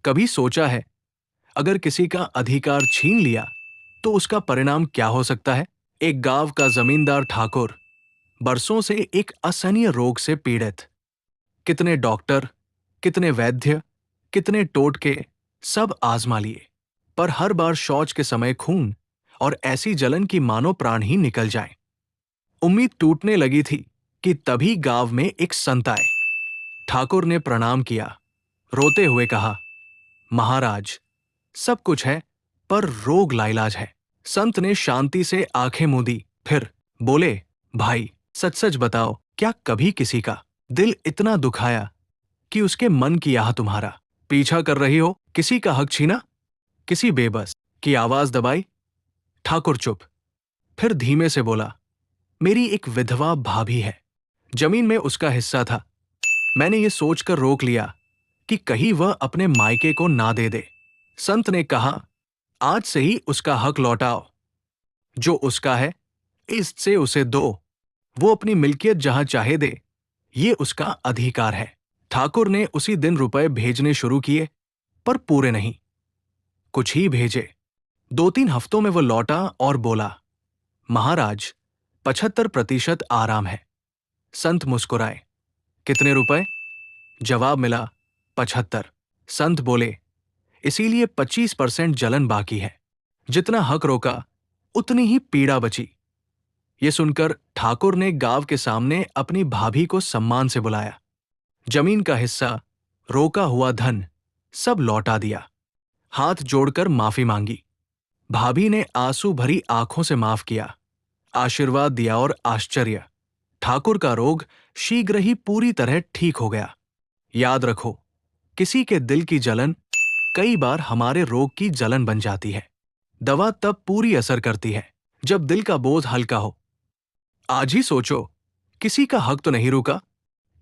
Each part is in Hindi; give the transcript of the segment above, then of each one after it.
कभी सोचा है, अगर किसी का अधिकार छीन लिया तो उसका परिणाम क्या हो सकता है? एक गांव का जमींदार ठाकुर बरसों से एक असहनीय रोग से पीड़ित। कितने डॉक्टर, कितने वैद्य, कितने टोटके, सब आजमा लिए, पर हर बार शौच के समय खून और ऐसी जलन की मानो प्राण ही निकल जाए। उम्मीद टूटने लगी थी कि तभी गांव में एक संत आए। ठाकुर ने प्रणाम किया, रोते हुए कहा, महाराज, सब कुछ है, पर रोग लाइलाज है। संत ने शांति से आंखें मूंदी, फिर बोले, भाई, सच सच बताओ, क्या कभी किसी का दिल इतना दुखाया कि उसके मन की आह तुम्हारा पीछा कर रही हो? किसी का हक छीना, किसी बेबस की आवाज दबाई? ठाकुर चुप, फिर धीमे से बोला, मेरी एक विधवा भाभी है, जमीन में उसका हिस्सा था। मैंने ये सोचकर रोक लिया कि कहीं वह अपने मायके को ना दे दे। संत ने कहा, आज से ही उसका हक लौटाओ। जो उसका है, इससे उसे दो। वो अपनी मिल्कियत जहां चाहे दे, ये उसका अधिकार है। ठाकुर ने उसी दिन रुपए भेजने शुरू किए, पर पूरे नहीं, कुछ ही भेजे। 2-3 हफ्तों में वो लौटा और बोला, महाराज, 75% आराम है। संत मुस्कुराए, कितने रुपए? जवाब मिला, 75। संत बोले, इसीलिए 25% जलन बाकी है। जितना हक रोका, उतनी ही पीड़ा बची। ये सुनकर ठाकुर ने गांव के सामने अपनी भाभी को सम्मान से बुलाया। जमीन का हिस्सा, रोका हुआ धन, सब लौटा दिया। हाथ जोड़कर माफी मांगी। भाभी ने आंसू भरी आंखों से माफ किया, आशीर्वाद दिया और आश्चर्य, ठाकुर का रोग शीघ्र ही पूरी तरह ठीक हो गया। याद रखो, किसी के दिल की जलन कई बार हमारे रोग की जलन बन जाती है। दवा तब पूरी असर करती है जब दिल का बोझ हल्का हो। आज ही सोचो, किसी का हक तो नहीं रुका,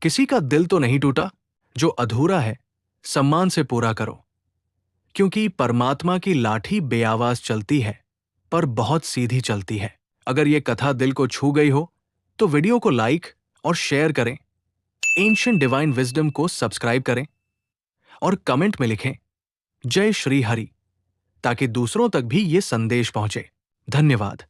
किसी का दिल तो नहीं टूटा। जो अधूरा है, सम्मान से पूरा करो, क्योंकि परमात्मा की लाठी बेआवाज चलती है, पर बहुत सीधी चलती है। अगर ये कथा दिल को छू गई हो तो वीडियो को लाइक और शेयर करें, एंशिएंट डिवाइन विजडम को सब्सक्राइब करें और कमेंट में लिखें, जय श्री हरि, ताकि दूसरों तक भी ये संदेश पहुंचे। धन्यवाद।